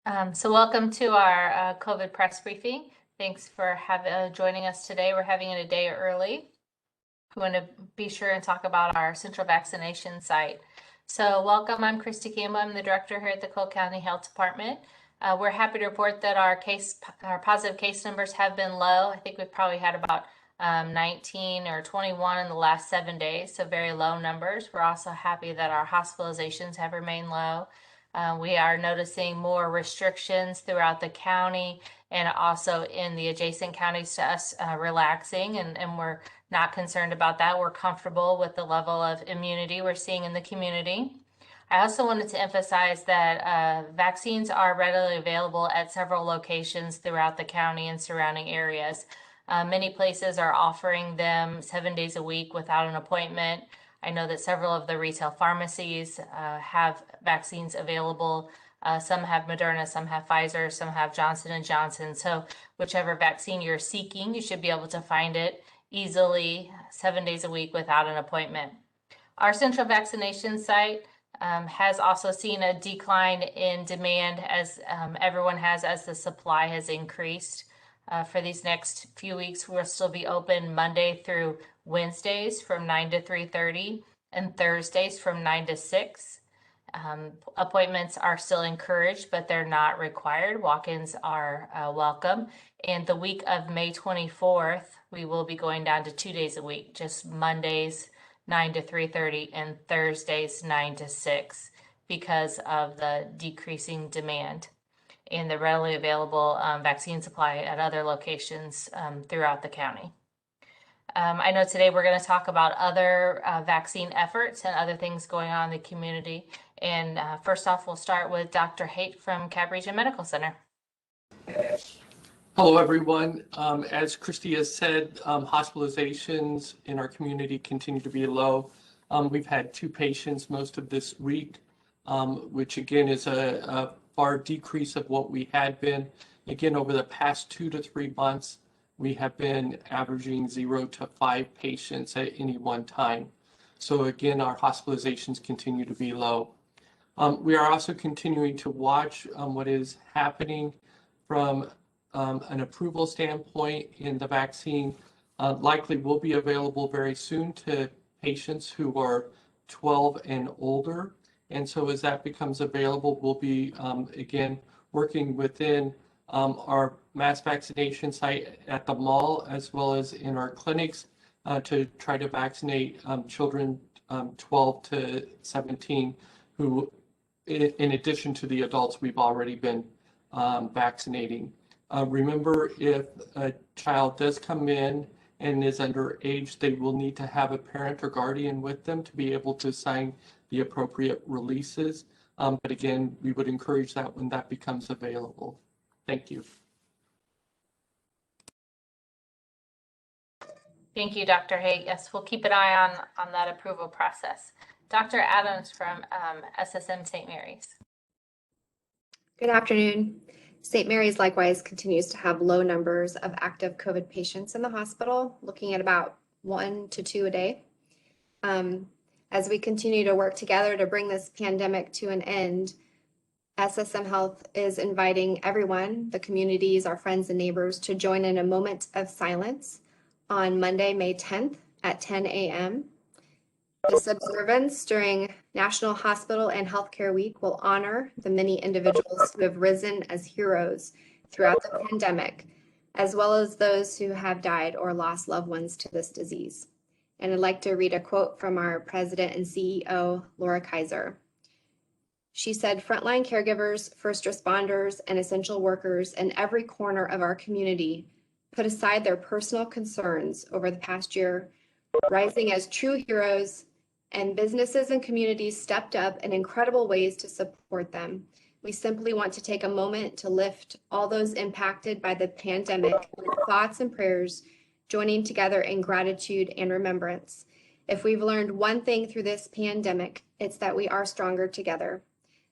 So welcome to our COVID press briefing. Thanks for joining us today. We're having it a day early. We want to be sure and talk about our central vaccination site. So welcome, I'm Christy Campbell. I'm the director here at the Cole County Health Department. We're happy to report that our positive case numbers have been low. I think we've probably had about 19 or 21 in the last 7 days, so very low numbers. We're also happy that our hospitalizations have remained low. We are noticing more restrictions throughout the county and also in the adjacent counties to us relaxing, and we're not concerned about that. We're comfortable with the level of immunity we're seeing in the community. I also wanted to emphasize that vaccines are readily available at several locations throughout the county and surrounding areas. Many places are offering them 7 days a week without an appointment. I know that several of the retail pharmacies have vaccines available. Some have Moderna, some have Pfizer, some have Johnson & Johnson. So whichever vaccine you're seeking, you should be able to find it easily 7 days a week without an appointment. Our central vaccination site has also seen a decline in demand as everyone has, as the supply has increased. For these next few weeks, we'll still be open Monday through Wednesdays from 9 to 3:30 and Thursdays from 9 to 6. Appointments are still encouraged, but they're not required. Walk-ins are welcome. And the week of May 24th, we will be going down to 2 days a week, just Mondays 9 to 3:30 and Thursdays 9 to 6 because of the decreasing demand and the readily available vaccine supply at other locations throughout the county. I know today we're going to talk about other vaccine efforts and other things going on in the community. And first off, we'll start with Dr. Haight from Cab Region Medical Center. Hello, everyone. As Christy has said, hospitalizations in our community continue to be low. We've had 2 patients most of this week, which again is a far decrease of what we had been. Again, over the past 2 to 3 months, we have been averaging 0 to 5 patients at any one time. So again, our hospitalizations continue to be low. We are also continuing to watch what is happening from an approval standpoint in the vaccine. Likely will be available very soon to patients who are 12 and older. And so as that becomes available, we'll be, again, working within our mass vaccination site at the mall, as well as in our clinics, to try to vaccinate children 12 to 17 who, in addition to the adults we've already been vaccinating. Remember, if a child does come in and is underage, they will need to have a parent or guardian with them to be able to sign the appropriate releases. But again, we would encourage that when that becomes available. Thank you. Thank you, Dr. Haight. Yes, we'll keep an eye on that approval process. Dr. Adams from SSM St. Mary's. Good afternoon. St. Mary's likewise continues to have low numbers of active COVID patients in the hospital, looking at about 1 to 2 a day. As we continue to work together to bring this pandemic to an end, SSM Health is inviting everyone, the communities, our friends and neighbors, to join in a moment of silence on Monday, May 10th at 10 a.m. This observance during National Hospital and Healthcare Week will honor the many individuals who have risen as heroes throughout the pandemic, as well as those who have died or lost loved ones to this disease. And I'd like to read a quote from our president and CEO, Laura Kaiser. She said, "Frontline caregivers, first responders, and essential workers in every corner of our community put aside their personal concerns over the past year, rising as true heroes, and businesses and communities stepped up in incredible ways to support them. We simply want to take a moment to lift all those impacted by the pandemic with thoughts and prayers, joining together in gratitude and remembrance. If we've learned one thing through this pandemic, it's that we are stronger together.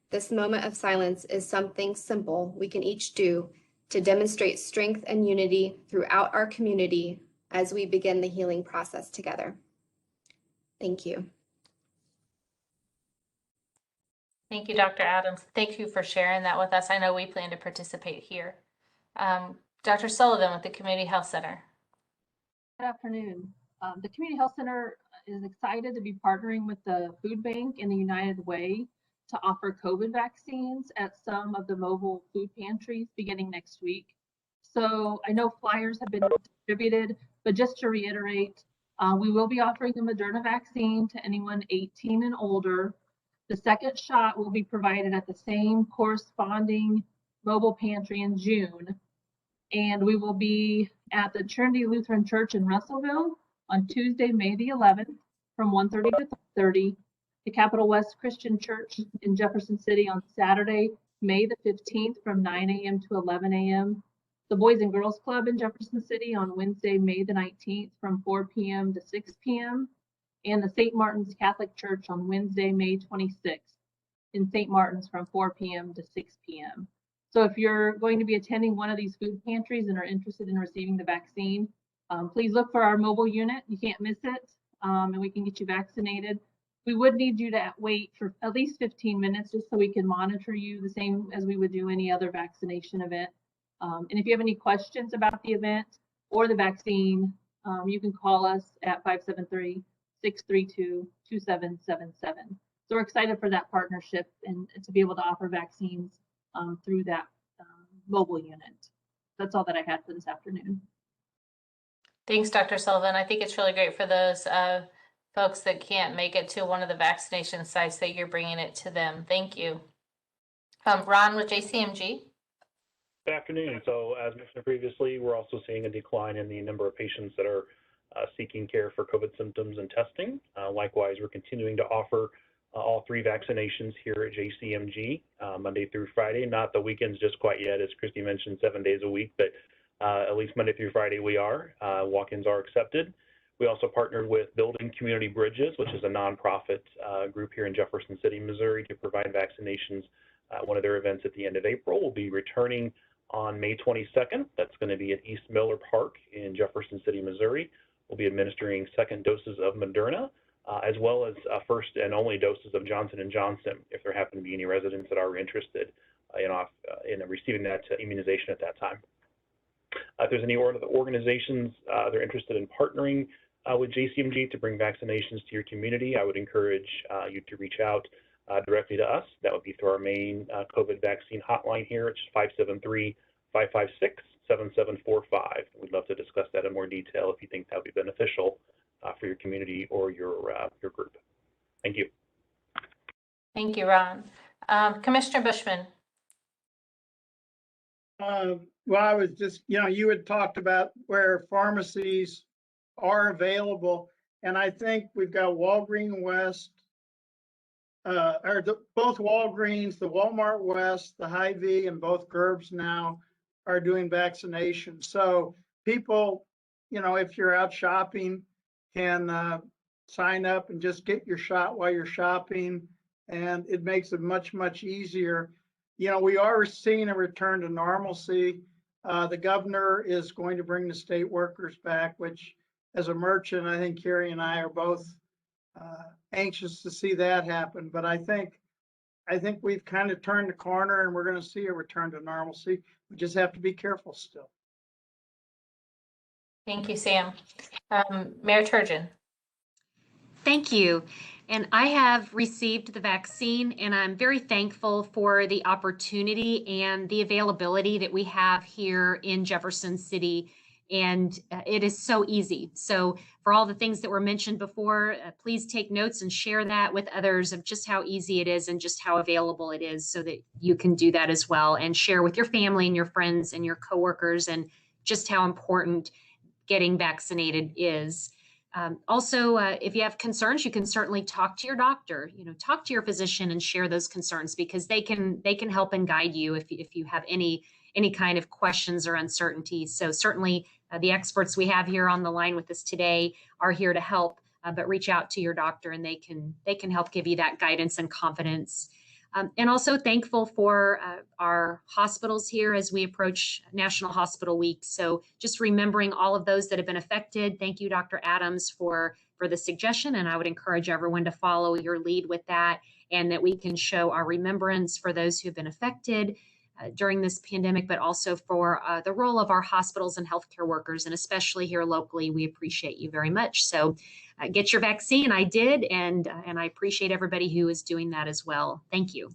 This moment of silence is something simple we can each do to demonstrate strength and unity throughout our community as we begin the healing process together." Thank you. Thank you, Dr. Adams. Thank you for sharing that with us. I know we plan to participate here. Dr. Sullivan with the Community Health Center. Good afternoon. The Community Health Center is excited to be partnering with the Food Bank and the United Way to offer COVID vaccines at some of the mobile food pantries beginning next week. So I know flyers have been distributed, but just to reiterate, we will be offering the Moderna vaccine to anyone 18 and older. The second shot will be provided at the same corresponding mobile pantry in June. And we will be at the Trinity Lutheran Church in Russellville on Tuesday, May the 11th from 1:30 to 3:30. The Capital West Christian Church in Jefferson City on Saturday, May the 15th from 9 a.m. to 11 a.m. The Boys and Girls Club in Jefferson City on Wednesday, May the 19th from 4 p.m. to 6 p.m. And the St. Martin's Catholic Church on Wednesday, May 26th in St. Martin's from 4 p.m. to 6 p.m. So if you're going to be attending one of these food pantries and are interested in receiving the vaccine, please look for our mobile unit. You can't miss it, and we can get you vaccinated. We would need you to wait for at least 15 minutes just so we can monitor you the same as we would do any other vaccination event. And if you have any questions about the event or the vaccine, you can call us at 573-632-2777. So we're excited for that partnership and to be able to offer vaccines through that mobile unit. That's all that I had for this afternoon. Thanks, Dr. Sullivan. I think it's really great for those folks that can't make it to one of the vaccination sites that you're bringing it to them. Thank you. Ron with JCMG. Good afternoon. So as mentioned previously, we're also seeing a decline in the number of patients that are seeking care for COVID symptoms and testing. Likewise, we're continuing to offer all 3 vaccinations here at JCMG, Monday through Friday, not the weekends just quite yet, as Christy mentioned, 7 days a week, but at least Monday through Friday we are. Walk-ins are accepted. We also partnered with Building Community Bridges, which is a nonprofit group here in Jefferson City, Missouri, to provide vaccinations. One of their events at the end of April will be returning on May 22nd. That's going to be at East Miller Park in Jefferson City, Missouri. We'll be administering second doses of Moderna, as well as first and only doses of Johnson & Johnson, if there happen to be any residents that are interested in receiving that immunization at that time. If there's any organizations that are interested in partnering with JCMG to bring vaccinations to your community, I would encourage you to reach out directly to us. That would be through our main COVID vaccine hotline here. It's 573-556-7745. We'd love to discuss that in more detail if you think that would be beneficial for your community or your group. Thank you. Thank you, Ron. Commissioner Bushman. Well, I was just, you had talked about where pharmacies are available, and I think we've got Walgreens West, both Walgreens, the Walmart West, the Hy-Vee, and both Gerbs now are doing vaccinations. So people, if you're out shopping, can sign up and just get your shot while you're shopping, and it makes it much, much easier. We are seeing a return to normalcy. The governor is going to bring the state workers back, which as a merchant, I think Carrie and I are both anxious to see that happen. But I think we've kind of turned the corner and we're going to see a return to normalcy. We just have to be careful still. Thank you, Sam. Mayor Turjan. Thank you. And I have received the vaccine, and I'm very thankful for the opportunity and the availability that we have here in Jefferson City. And it is so easy. So for all the things that were mentioned before, please take notes and share that with others of just how easy it is and just how available it is, so that you can do that as well and share with your family and your friends and your coworkers and just how important getting vaccinated is. Also, if you have concerns, you can certainly talk to your doctor, talk to your physician and share those concerns, because they can help and guide you if you have any kind of questions or uncertainties. So certainly the experts we have here on the line with us today are here to help, but reach out to your doctor and they can help give you that guidance and confidence. And also thankful for our hospitals here as we approach National Hospital Week. So just remembering all of those that have been affected. Thank you, Dr. Adams, for the suggestion. And I would encourage everyone to follow your lead with that. and that we can show our remembrance for those who have been affected during this pandemic, but also for the role of our hospitals and healthcare workers, and especially here locally. We appreciate you very much. So get your vaccine. I did, and I appreciate everybody who is doing that as well. Thank you.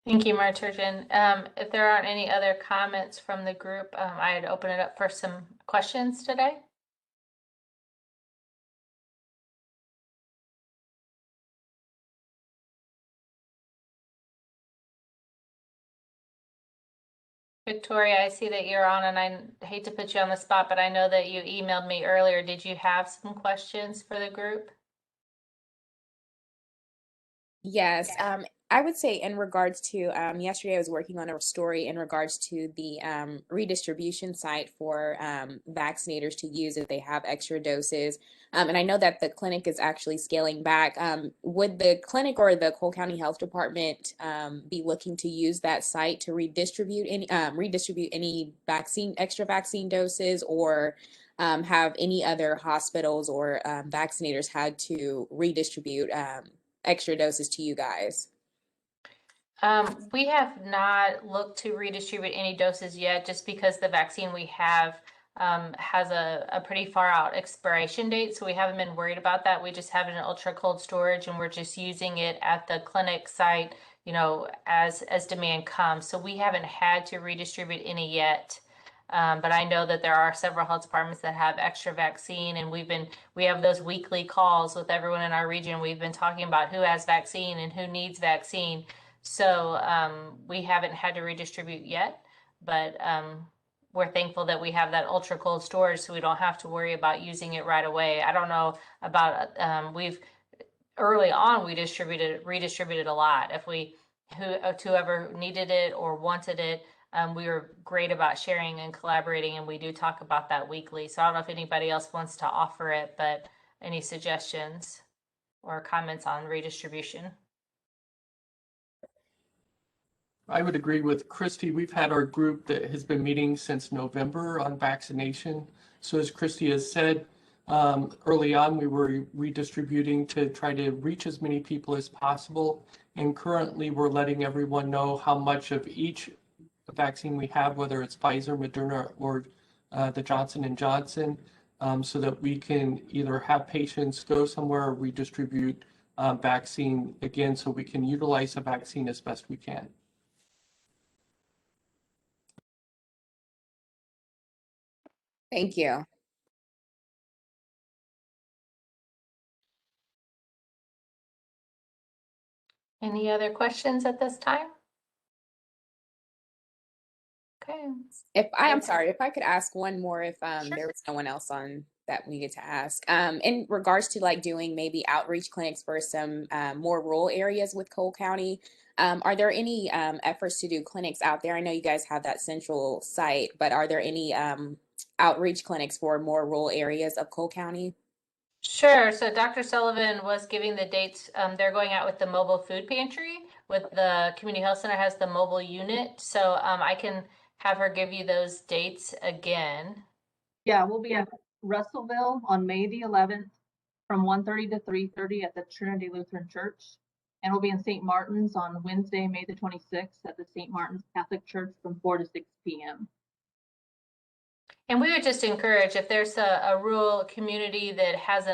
Thank you, Turjan. If there aren't any other comments from the group, I'd open it up for some questions today. Victoria, I see that you're on, and I hate to put you on the spot, but I know that you emailed me earlier. Did you have some questions for the group? Yes, I would say in regards to yesterday I was working on a story in regards to the redistribution site for vaccinators to use if they have extra doses. And I know that the clinic is actually scaling back. Would the clinic or the Cole County Health Department be looking to use that site to redistribute any extra vaccine doses, or have any other hospitals or vaccinators had to redistribute extra doses to you guys? We have not looked to redistribute any doses yet, just because the vaccine we have has a pretty far out expiration date. So we haven't been worried about that. We just have it in ultra cold storage, and we're just using it at the clinic site, you know, as demand comes. So we haven't had to redistribute any yet. But I know that there are several health departments that have extra vaccine, and we have those weekly calls with everyone in our region. We've been talking about who has vaccine and who needs vaccine. So we haven't had to redistribute yet, but we're thankful that we have that ultra cold storage, so we don't have to worry about using it right away. I don't know about early on we redistributed a lot. If whoever needed it or wanted it. We were great about sharing and collaborating, and we do talk about that weekly. So I don't know if anybody else wants to offer it, but any suggestions or comments on redistribution? I would agree with Christy. We've had our group that has been meeting since November on vaccination. So as Christy has said, early on, we were redistributing to try to reach as many people as possible. And currently, we're letting everyone know how much of each vaccine we have, whether it's Pfizer, Moderna, or the Johnson & Johnson, so that we can either have patients go somewhere or redistribute vaccine again, so we can utilize the vaccine as best we can. Thank you. Any other questions at this time? Okay. I'm sorry, if I could ask one more, if Sure. there was no one else on that needed to ask. In regards to like doing maybe outreach clinics for some more rural areas with Cole County, are there any efforts to do clinics out there? I know you guys have that central site, but are there any outreach clinics for more rural areas of Cole County? Sure. So Dr. Sullivan was giving the dates. They're going out with the mobile food pantry. With the community health center has the mobile unit. So I can have her give you those dates again. Yeah, we'll be at Russellville on May the 11th from 1:30 to 3:30 at the Trinity Lutheran Church. And we'll be in St. Martin's on Wednesday, May the 26th at the St. Martin's Catholic Church from 4 to 6 p.m. And we would just encourage, if there's a rural community that has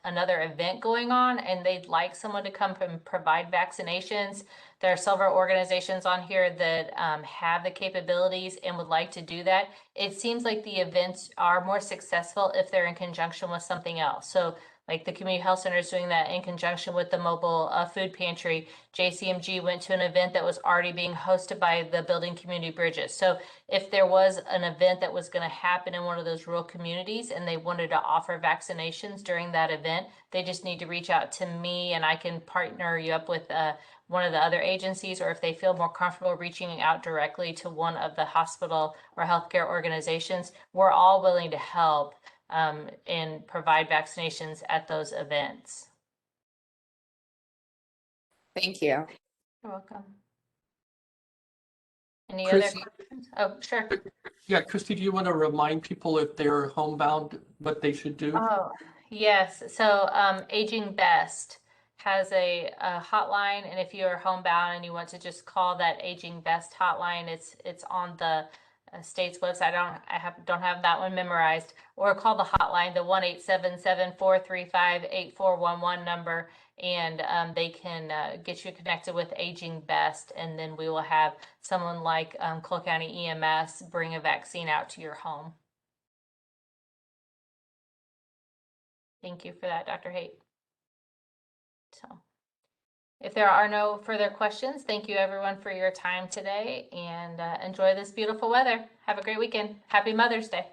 another event going on and they'd like someone to come and provide vaccinations, there are several organizations on here that have the capabilities and would like to do that. It seems like the events are more successful if they're in conjunction with something else. So like the community health center is doing that in conjunction with the mobile food pantry. JCMG went to an event that was already being hosted by the Building Community Bridges. So if there was an event that was going to happen in one of those rural communities and they wanted to offer vaccinations during that event, they just need to reach out to me and I can partner you up with one of the other agencies, or if they feel more comfortable reaching out directly to one of the hospital or healthcare organizations, we're all willing to help and provide vaccinations at those events. Thank you. You're welcome. Any Chris, other questions? Oh, sure. Yeah, Christy, do you want to remind people if they're homebound what they should do? Oh, yes. So Aging Best has a hotline, and if you're homebound and you want to just call that Aging Best hotline, it's on the state's website. Don't have that one memorized. Or call the hotline, the 1-877-435-8411 number, and they can get you connected with Aging Best, and then we will have someone like Cole County EMS bring a vaccine out to your home. Thank you for that, Dr. Haight. So, if there are no further questions, thank you everyone for your time today, and enjoy this beautiful weather. Have a great weekend. Happy Mother's Day.